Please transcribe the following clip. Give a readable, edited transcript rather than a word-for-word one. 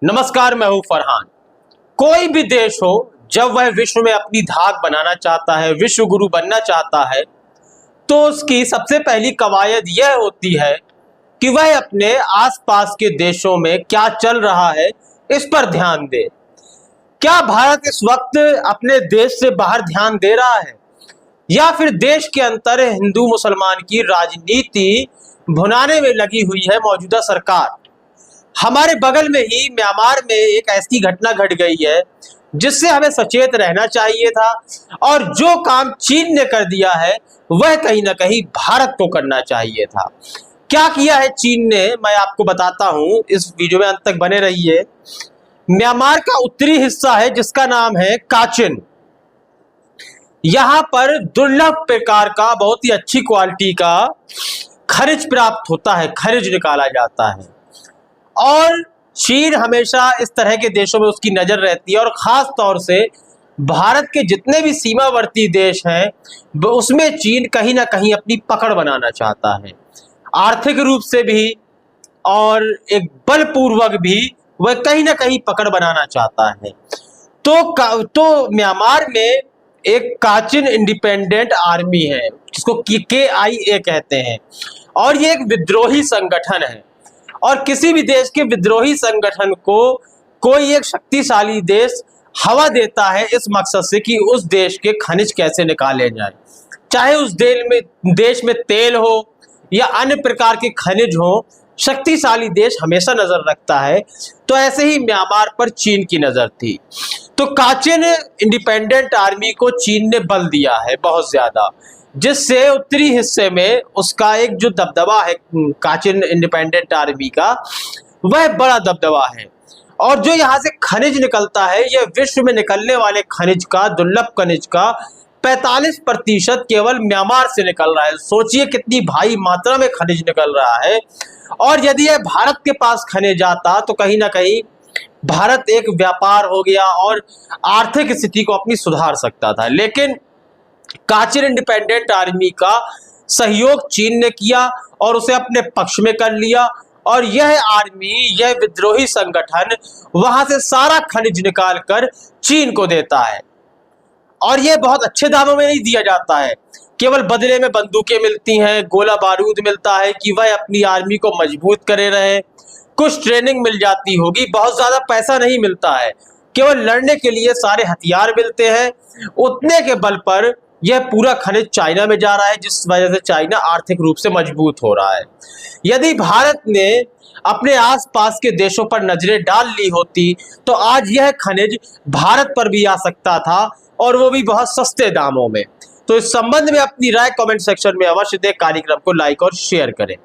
नमस्कार, मैं हूं फरहान। कोई भी देश हो, जब वह विश्व में अपनी धाक बनाना चाहता है, विश्व गुरु बनना चाहता है, तो उसकी सबसे पहली कवायद यह होती है कि वह अपने आसपास के देशों में क्या चल रहा है इस पर ध्यान दे। क्या भारत इस वक्त अपने देश से बाहर ध्यान दे रहा है, या फिर देश के अंदर हिंदू मुसलमान की राजनीति भुनाने में लगी हुई है मौजूदा सरकार? हमारे बगल में ही म्यांमार में एक ऐसी घटना घट गई है जिससे हमें सचेत रहना चाहिए था, और जो काम चीन ने कर दिया है वह कहीं ना कहीं भारत को करना चाहिए था। क्या किया है चीन ने, मैं आपको बताता हूं, इस वीडियो में अंत तक बने रहिए। म्यांमार का उत्तरी हिस्सा है जिसका नाम है काचिन। यहां पर दुर्लभ प्रकार का, बहुत ही अच्छी क्वालिटी का खनिज प्राप्त होता है, खनिज निकाला जाता है, और चीन हमेशा इस तरह के देशों में उसकी नजर रहती है। और खास तौर से भारत के जितने भी सीमावर्ती देश हैं उसमें चीन कहीं ना कहीं अपनी पकड़ बनाना चाहता है, आर्थिक रूप से भी और एक बलपूर्वक भी वह कहीं ना कहीं पकड़ बनाना चाहता है। तो म्यांमार में एक काचिन इंडिपेंडेंट आर्मी है जिसको KIA कहते हैं, और ये एक विद्रोही संगठन है। और किसी भी देश के विद्रोही संगठन को कोई एक शक्तिशाली देश हवा देता है इस मकसद से कि उस देश के खनिज कैसे निकाले जाए, चाहे उस देश में तेल हो या अन्य प्रकार के खनिज हो, शक्तिशाली देश हमेशा नजर रखता है। तो ऐसे ही म्यांमार पर चीन की नजर थी। तो काचिन इंडिपेंडेंट आर्मी को चीन ने बल दिया है बहुत ज्यादा, जिससे उत्तरी हिस्से में उसका एक जो दबदबा है काचिन इंडिपेंडेंट आर्मी का, वह बड़ा दबदबा है। और जो यहाँ से खनिज निकलता है, यह विश्व में निकलने वाले खनिज का, दुर्लभ खनिज का 45% केवल म्यांमार से निकल रहा है। सोचिए कितनी भारी मात्रा में खनिज निकल रहा है। और यदि यह भारत के पास खनिज आता तो कहीं ना कहीं भारत एक व्यापार हो गया और आर्थिक स्थिति को अपनी सुधार सकता था। लेकिन काचिन इंडिपेंडेंट आर्मी का सहयोग चीन ने किया और उसे अपने पक्ष में कर लिया, और यह आर्मी, यह विद्रोही संगठन वहां से सारा खनिज निकालकर चीन को देता है। और यह बहुत अच्छे दामों में नहीं दिया जाता है, केवल बदले में बंदूकें मिलती हैं, गोला बारूद मिलता है कि वह अपनी आर्मी को मजबूत करे रहे, कुछ ट्रेनिंग मिल जाती होगी, बहुत ज्यादा पैसा नहीं मिलता है, केवल लड़ने के लिए सारे हथियार मिलते हैं। उतने के बल पर यह पूरा खनिज चाइना में जा रहा है, जिस वजह से चाइना आर्थिक रूप से मजबूत हो रहा है। यदि भारत ने अपने आसपास के देशों पर नजरें डाल ली होती तो आज यह खनिज भारत पर भी आ सकता था, और वो भी बहुत सस्ते दामों में। तो इस संबंध में अपनी राय कमेंट सेक्शन में अवश्य दें, कार्यक्रम को लाइक और शेयर करें।